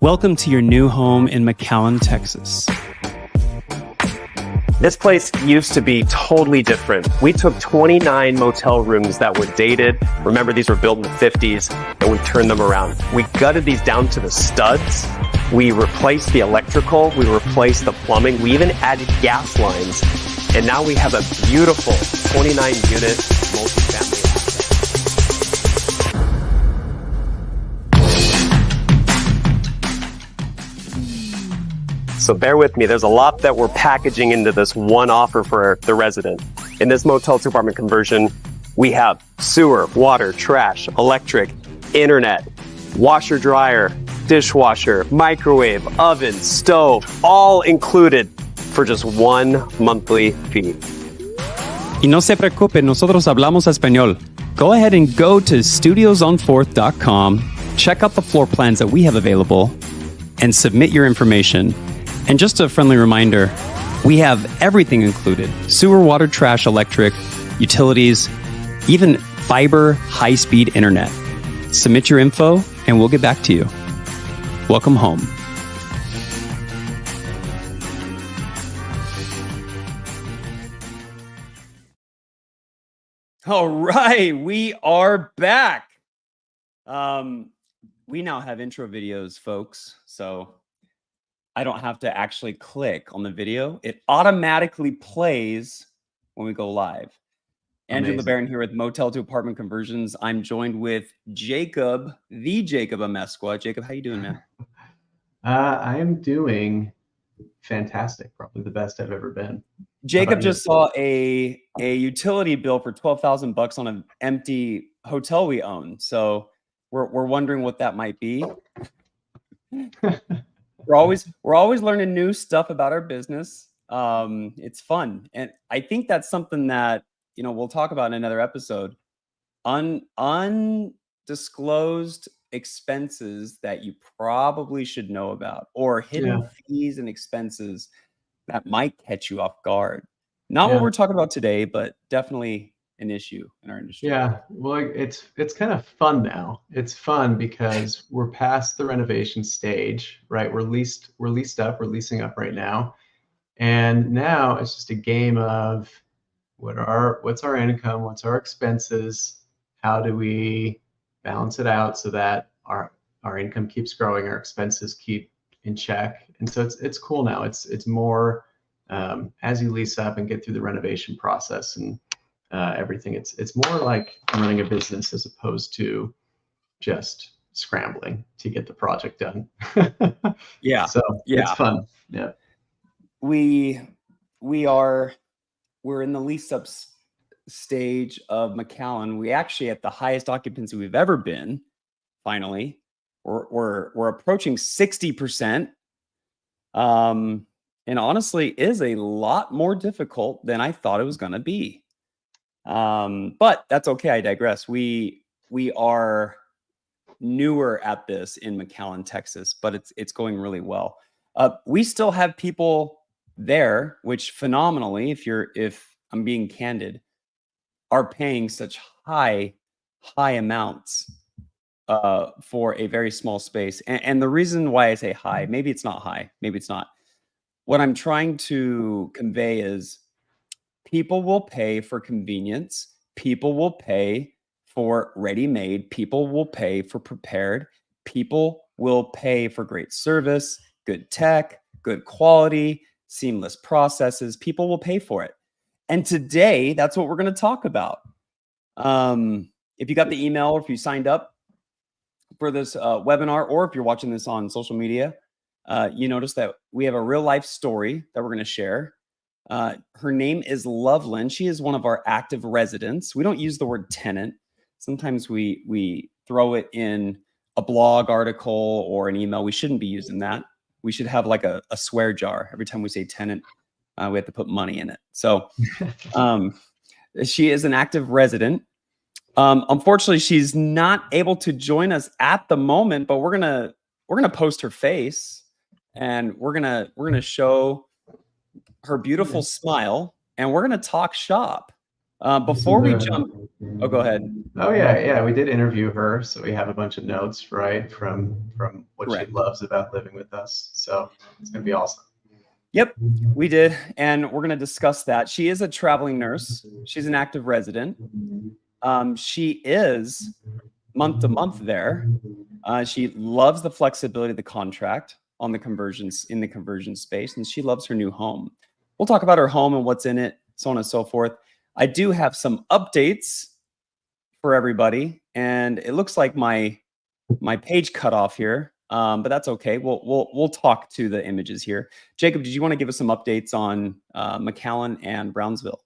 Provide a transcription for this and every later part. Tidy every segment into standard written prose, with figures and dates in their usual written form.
Welcome to your new home in McAllen, Texas. This place used to be totally different. We took 29 motel rooms that were dated. Remember, these were built in the 50s, and we turned them around. We gutted these down to the studs. We replaced the electrical. We replaced the plumbing. We even added gas lines. And now we have a beautiful 29-unit multifamily asset. So bear with me, there's a lot that we're packaging into this one offer for the resident. In this motel to apartment conversion, we have sewer, water, trash, electric, internet, washer, dryer, dishwasher, microwave, oven, stove, all included for just one monthly fee. Y no se preocupe, nosotros hablamos español. Go ahead and go to studiosonfourth.com, check out the floor plans that we have available, and submit your information. And just a friendly reminder, we have everything included: sewer, water, trash, electric, utilities, even fiber, high-speed internet. Submit your info and we'll get back to you. Welcome home. All right, we are back. We now have intro videos, folks, so I don't have to actually click on the video. It automatically plays when we go live. Andrew LeBaron here with Motel to Apartment Conversions. I'm joined with Jacob, the Jacob Amesqua. Jacob, how you doing, man? I am doing fantastic. Probably the best I've ever been. Jacob just saw a utility bill for $12,000 on an empty hotel we own. So we're wondering what that might be. We're always learning new stuff about our business. It's fun, and I think that's something that we'll talk about in another episode. Undisclosed expenses that you probably should know about, or hidden fees and expenses that might catch you off guard. Not what we're talking about today, but definitely an issue in our industry. Yeah, well, it's kind of fun now. It's fun because we're past the renovation stage, right? We're leased up, we're leasing up right now. And now it's just a game of what's our income, what's our expenses, how do we balance it out so that our income keeps growing, our expenses keep in check. And so it's cool now. It's more as you lease up and get through the renovation process and everything, it's more like running a business as opposed to just scrambling to get the project done. So it's fun. Yeah, we're in the lease up stage of McAllen. We actually at the highest occupancy we've ever been. Finally, we're approaching 60%. And honestly, is a lot more difficult than I thought it was going to be. But that's okay. I digress. We are newer at this in McAllen, Texas, but it's going really well. We still have people there, which phenomenally, if I'm being candid, are paying such high amounts for a very small space. And the reason why I say high, maybe it's not high, maybe it's not. What I'm trying to convey is people will pay for convenience. People will pay for ready-made. People will pay for prepared. People will pay for great service, good tech, good quality, seamless processes. People will pay for it. And today, that's what we're going to talk about. If you got the email or if you signed up for this webinar, or if you're watching this on social media, you notice that we have a real life story that we're going to share. Her name is Lovelyn. She is one of our active residents. We don't use the word tenant. Sometimes we throw it in a blog article or an email. We shouldn't be using that. We should have like a swear jar. Every time we say tenant, we have to put money in it. So she is an active resident. Unfortunately, she's not able to join us at the moment, but we're gonna post her face and we're gonna show her beautiful smile, and we're gonna talk shop. Before we jump, oh, go ahead. Oh yeah, we did interview her, so we have a bunch of notes, right, from what she Correct. loves about living with us. So it's gonna be awesome. Yep, we did, and we're going to discuss that. She is a traveling nurse. She's an active resident. She is month to month there. She loves the flexibility of the contract on the conversions in the conversion space, and she loves her new home. We'll talk about her home and what's in it, so on and so forth. I do have some updates for everybody, and it looks like my page cut off here, but that's okay. We'll talk to the images here. Jacob, did you want to give us some updates on McAllen and Brownsville?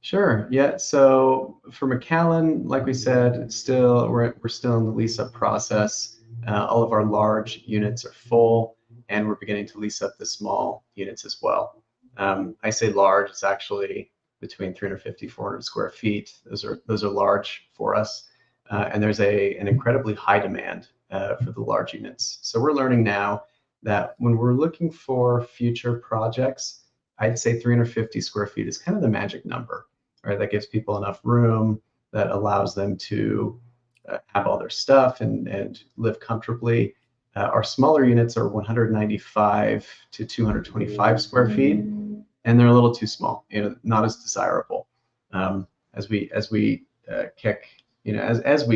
Sure. Yeah. So for McAllen, like we said, we're still in the lease up process. All of our large units are full, and we're beginning to lease up the small units as well. I say large; it's actually between 350, 400 square feet. Those are large for us, and there's an incredibly high demand for the large units. So we're learning now that when we're looking for future projects, I'd say 350 square feet is kind of the magic number, right? That gives people enough room, that allows them to have all their stuff and live comfortably. Our smaller units are 195 to 225 square feet, and they're a little too small, not as desirable. As we as we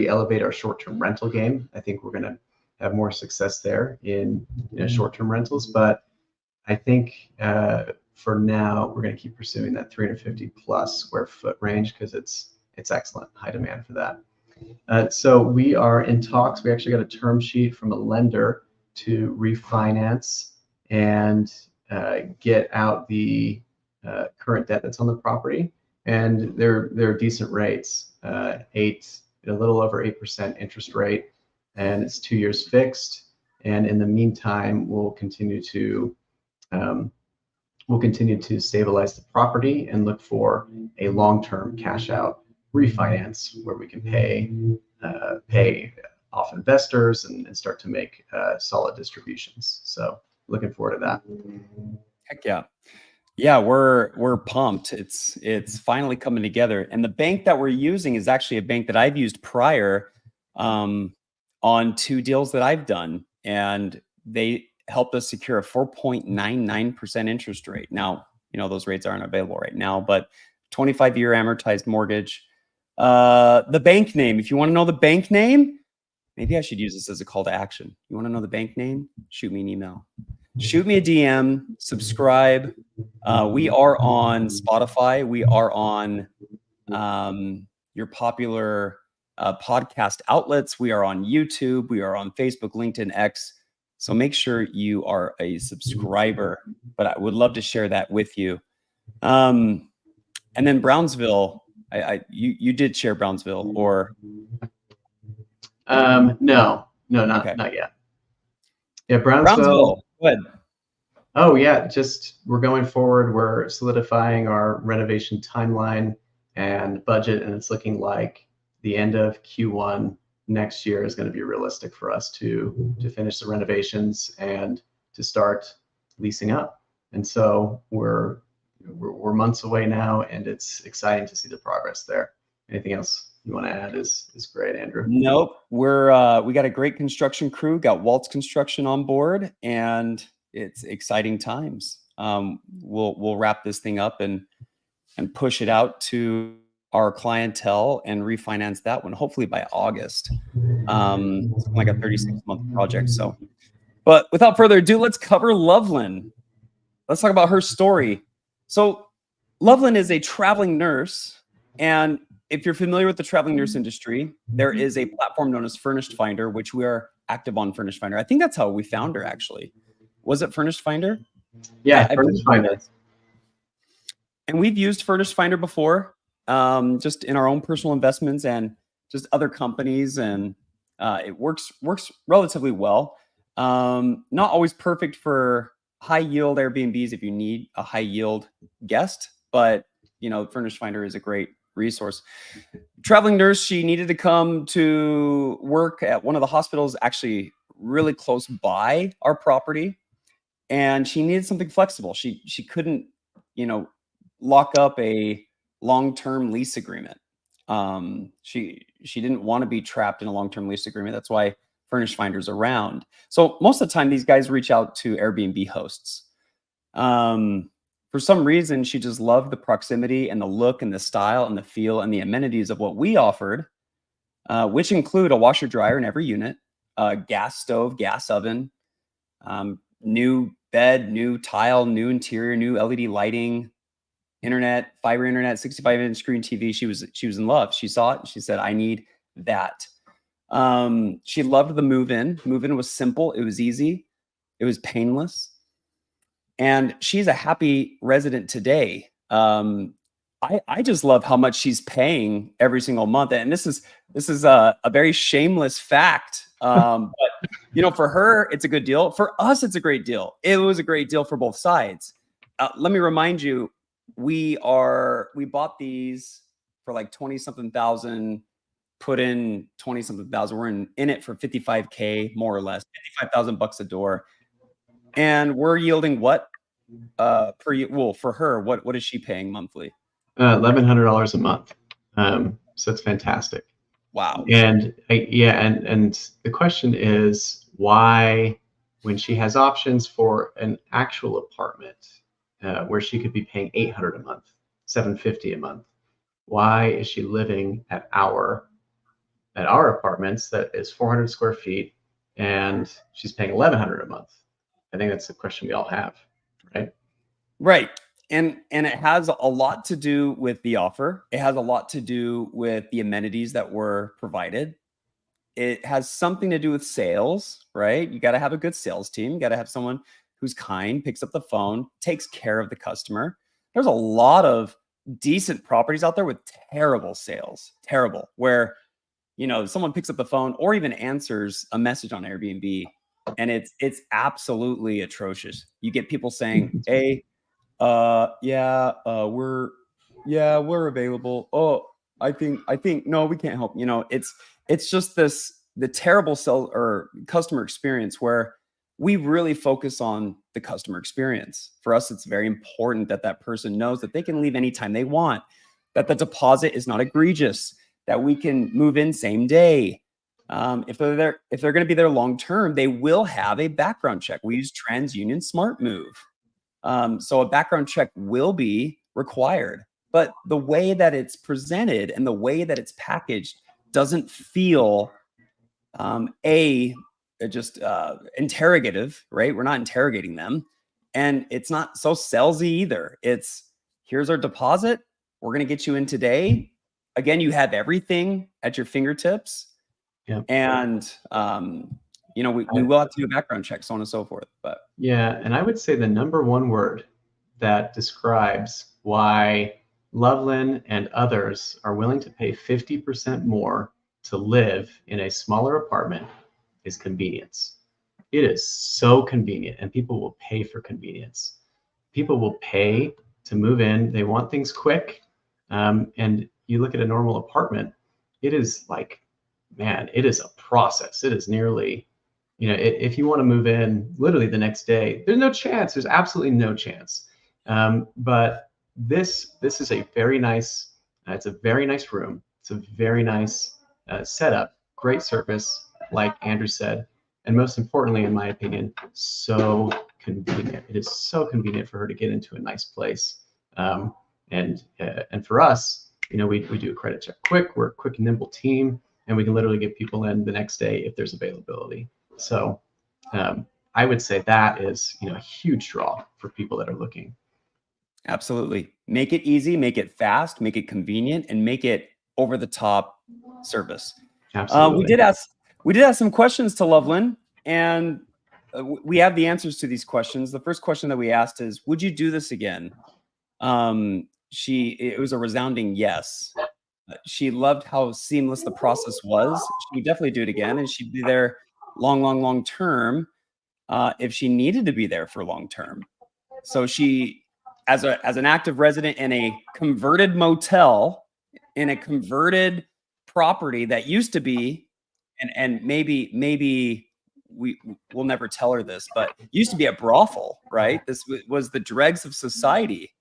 elevate our short-term rental game, I think we're going to have more success there in short-term rentals. But I think for now, we're going to keep pursuing that 350 plus square foot range because it's excellent, high demand for that. So we are in talks. We actually got a term sheet from a lender to refinance and get out the current debt that's on the property, and they're decent rates, a little over 8% interest rate, and it's 2 years fixed. And in the meantime, we'll continue to stabilize the property and look for a long-term cash out refinance where we can pay off investors and start to make solid distributions. So looking forward to that. Heck yeah. Yeah, we're pumped. It's finally coming together. And the bank that we're using is actually a bank that I've used prior on 2 deals that I've done. And they helped us secure a 4.99% interest rate. Now, those rates aren't available right now, but 25-year amortized mortgage. The bank name, if you want to know the bank name, maybe I should use this as a call to action. You want to know the bank name? Shoot me an email. Shoot me a DM, subscribe. We are on Spotify. We are on your popular podcast outlets. We are on YouTube. We are on Facebook, LinkedIn, X. So make sure you are a subscriber. But I would love to share that with you. And then Brownsville, you did share Brownsville, or no, not yet. Yeah, Brownsville. Go ahead. Oh yeah, just we're going forward. We're solidifying our renovation timeline and budget, and it's looking like the end of Q1 next year is going to be realistic for us to finish the renovations and to start leasing up. And so we're months away now, and it's exciting to see the progress there. Anything else you want to add is great, Andrew? Nope. We got a great construction crew, got Waltz Construction on board, and it's exciting times. We'll wrap this thing up and push it out to our clientele and refinance that one hopefully by August. It's like a 36-month project. So, but without further ado, let's cover Lovelyn. Let's talk about her story. So Lovelyn is a traveling nurse, and if you're familiar with the traveling nurse industry, there is a platform known as Furnished Finder, which we are active on Furnished Finder. I think that's how we found her, actually. Was it Furnished Finder? Yeah, Furnished Finder. And we've used Furnished Finder before, just in our own personal investments and just other companies, and it works relatively well. Not always perfect for high yield Airbnbs if you need a high yield guest, but Furnished Finder is a great resource. Traveling nurse, she needed to come to work at one of the hospitals actually really close by our property, and she needed something flexible. She couldn't lock up a long-term lease agreement. She didn't want to be trapped in a long-term lease agreement. That's why Furnish Finder's around. So most of the time, these guys reach out to Airbnb hosts. For some reason, she just loved the proximity and the look and the style and the feel and the amenities of what we offered, which include a washer dryer in every unit, a gas stove, gas oven, new bed, new tile, new interior, new LED lighting, internet, fiber internet, 65-inch screen TV. She was in love. She saw it and she said, I need that. She loved the move-in. Move-in was simple. It was easy. It was painless. And she's a happy resident today. I just love how much she's paying every single month. And this is a very shameless fact. But for her, it's a good deal. For us, it's a great deal. It was a great deal for both sides. Let me remind you, we bought these for like 20-something thousand, put in 20-something thousand. We're in it for $55K, more or less, $55,000 a door. And we're yielding what for her, what is she paying monthly? $1,100 a month. So it's fantastic. Wow. And and the question is why, when she has options for an actual apartment where she could be paying $800 a month, $750 a month, why is she living at our apartments that is 400 square feet and she's paying $1,100 a month? I think that's the question we all have, right? Right. And it has a lot to do with the offer. It has a lot to do with the amenities that were provided. It has something to do with sales, right? You got to have a good sales team. You got to have someone who's kind, picks up the phone, takes care of the customer. There's a lot of decent properties out there with terrible sales, where, someone picks up the phone or even answers a message on Airbnb, and it's absolutely atrocious. You get people saying, hey, we're available. Oh, I think no, we can't help. It's just the terrible sell or customer experience where we really focus on the customer experience. For us, it's very important that that person knows that they can leave anytime they want, that the deposit is not egregious, that we can move in same day. If they're going to be there long term, they will have a background check. We use TransUnion Smart Move. So a background check will be required, but the way that it's presented and the way that it's packaged doesn't feel just interrogative, right? We're not interrogating them, and it's not so salesy either. It's, here's our deposit. We're going to get you in today. Again, you have everything at your fingertips. Yeah. And we will have to do a background check, so on and so forth. But yeah, and I would say the number one word that describes why Lovelyn and others are willing to pay 50% more to live in a smaller apartment is convenience. It is so convenient, and people will pay for convenience. People will pay to move in. They want things quick. And you look at a normal apartment, it is like, man, it is a process. It is nearly, if you want to move in literally the next day, there's no chance. There's absolutely no chance. But this is a very nice, it's a very nice room. It's a very nice setup, great service, like Andrew said. And most importantly, in my opinion, so convenient. It is so convenient for her to get into a nice place. And for us, we do a credit check quick. We're a quick and nimble team, and we can literally get people in the next day if there's availability. So I would say that is a huge draw for people that are looking. Absolutely. Make it easy, make it fast, make it convenient, and make it over the top service. Absolutely. We did ask some questions to Lovelyn, and we have the answers to these questions. The first question that we asked is, would you do this again? It was a resounding yes. She loved how seamless the process was. She would definitely do it again, and she'd be there long term if she needed to be there for long term. So she, as an active resident in a converted motel, in a converted property that used to be, and maybe we'll never tell her this, but used to be a brothel, right? This was the dregs of society.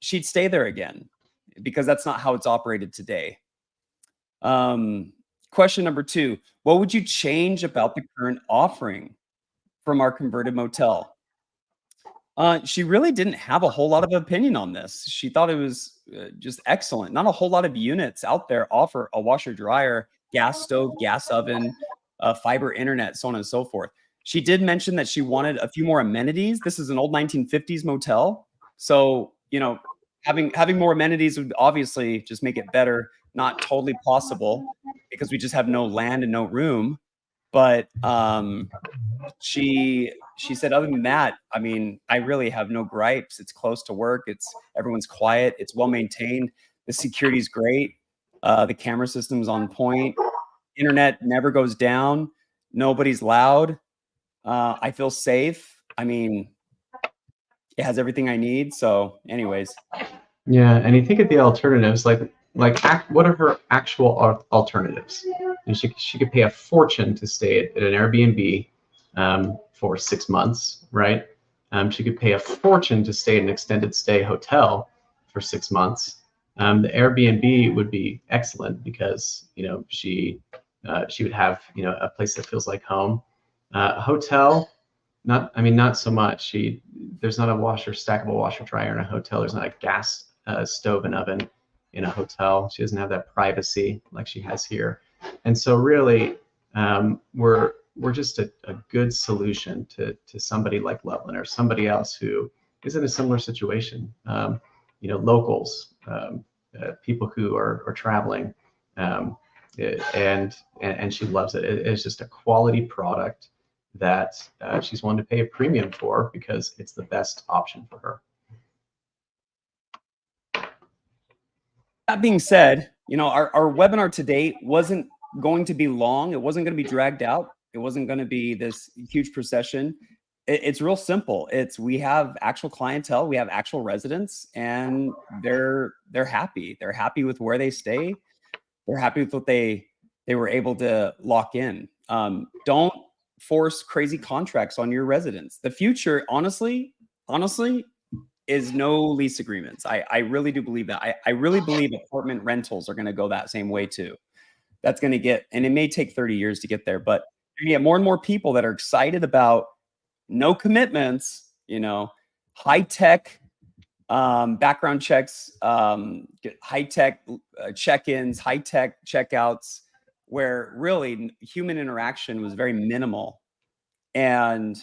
she'd stay there again, because that's not how it's operated today. Question number 2, what would you change about the current offering from our converted motel? She really didn't have a whole lot of opinion on this. She thought it was just excellent. Not a whole lot of units out there offer a washer dryer, gas stove, gas oven, fiber internet, so on and so forth. She did mention that she wanted a few more amenities. This is an old 1950s motel, so having more amenities would obviously just make it better. Not totally possible, because we just have no land and no room. But she said, other than that, I mean, I really have no gripes. It's close to work. Everyone's quiet. It's well maintained. The security's great. The camera system's on point. Internet never goes down. Nobody's loud. I feel safe. I mean, it has everything I need. So anyways. Yeah, and you think of the alternatives, what are her actual alternatives? And she could pay a fortune to stay at an Airbnb for 6 months, right? She could pay a fortune to stay at an extended stay hotel for 6 months. The Airbnb would be excellent because she would have a place that feels like home. A hotel, not so much. There's not a stackable washer dryer in a hotel. There's not a gas stove and oven in a hotel. She doesn't have that privacy like she has here. And so really, we're just a good solution to somebody like Lovelyn or somebody else who is in a similar situation. Locals, people who are traveling, and she loves it. It's just a quality product that she's willing to pay a premium for because it's the best option for her. That being said, our webinar today wasn't going to be long. It wasn't going to be dragged out. It wasn't going to be this huge procession. It's real simple. We have actual clientele, we have actual residents, and they're happy. They're happy with where they stay. They're happy with what they were able to lock in. Don't force crazy contracts on your residents. The future, honestly, is no lease agreements. I really do believe that. I really believe apartment rentals are going to go that same way too. That's going to get, and it may take 30 years to get there, but you're going to get more and more people that are excited about no commitments, high-tech background checks, high-tech check-ins, high-tech checkouts, where really human interaction was very minimal. And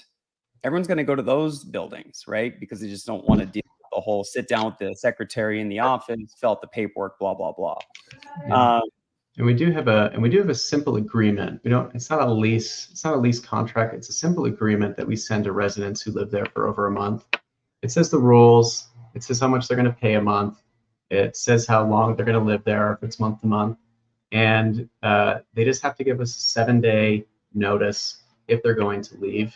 everyone's going to go to those buildings, right? Because they just don't want to deal with the whole sit down with the secretary in the office, fill out the paperwork, blah, blah, blah. Yeah. And we do have a simple agreement. It's not a lease contract. It's a simple agreement that we send to residents who live there for over a month. It says the rules. It says how much they're going to pay a month. It says how long they're going to live there, if it's month to month. And they just have to give us a 7-day notice if they're going to leave.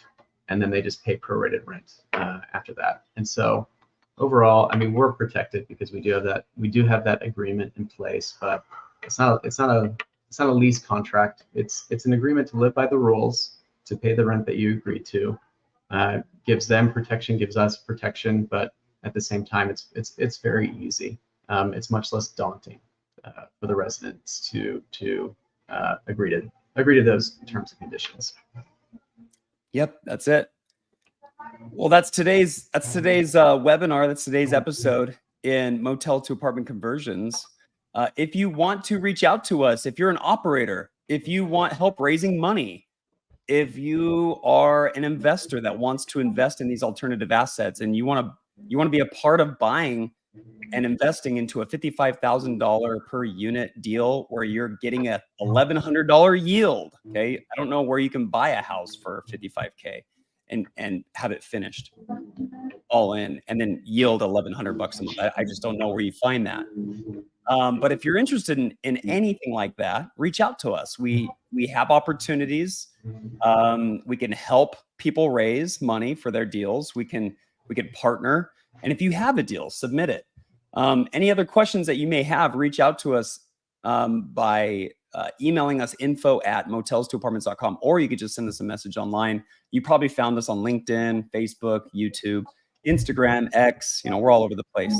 And then they just pay prorated rent after that. And so overall, we're protected because we do have that agreement in place, but it's not a lease contract. It's an agreement to live by the rules, to pay the rent that you agreed to. Gives them protection, gives us protection, but at the same time, it's very easy. It's much less daunting for the residents to agree to those terms and conditions. Yep, that's it. Well, that's today's webinar. That's today's episode in Motel to Apartment Conversions. If you want to reach out to us, if you're an operator, if you want help raising money, if you are an investor that wants to invest in these alternative assets, and you want to be a part of buying and investing into a $55,000 per unit deal where you're getting a $1,100 yield. Okay, I don't know where you can buy a house for $55K and have it finished all in, and then yield $1,100 a month. I just don't know where you find that. But if you're interested in anything like that, reach out to us. We have opportunities. We can help people raise money for their deals. We can partner. And if you have a deal, submit it. Any other questions that you may have, reach out to us by emailing us info@motels2apartments.com, or you could just send us a message online. You probably found us on LinkedIn, Facebook, YouTube. Instagram, X, we're all over the place.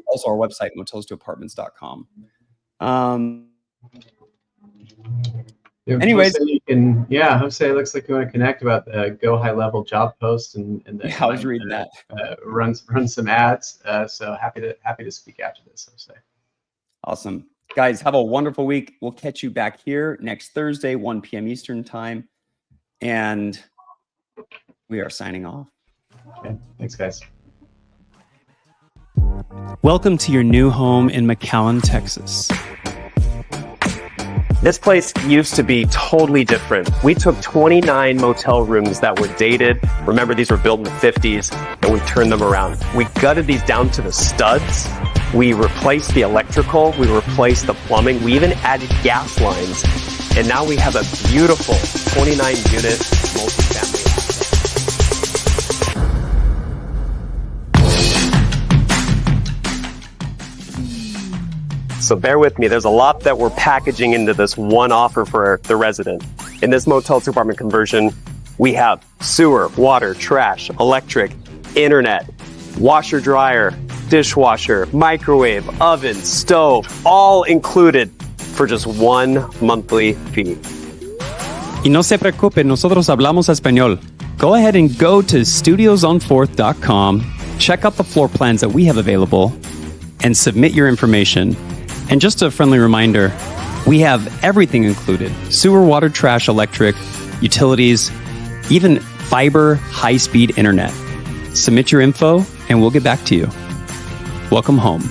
Also our website, motels2apartments.com. Anyways, Jose, it looks like you want to connect about the Go High Level job post and I was reading that. Run some ads. So happy to speak after this, Jose. Awesome. Guys, have a wonderful week. We'll catch you back here next Thursday, 1 p.m. Eastern time. And we are signing off. Okay. Thanks, guys. Welcome to your new home in McAllen, Texas. This place used to be totally different. We took 29 motel rooms that were dated. Remember, these were built in the 50s, and we turned them around. We gutted these down to the studs. We replaced the electrical. We replaced the plumbing. We even added gas lines. And now we have a beautiful 29-unit multifamily asset. So bear with me. There's a lot that we're packaging into this one offer for the resident. In this Motel 2 apartment conversion, we have sewer, water, trash, electric, internet, washer, dryer, dishwasher, microwave, oven, stove, all included for just one monthly fee. Y no se preocupe, nosotros hablamos español. Go ahead and go to studiosonfourth.com, check out the floor plans that we have available, and submit your information. And just a friendly reminder, we have everything included: sewer, water, trash, electric, utilities, even fiber, high-speed internet. Submit your info, and we'll get back to you. Welcome home.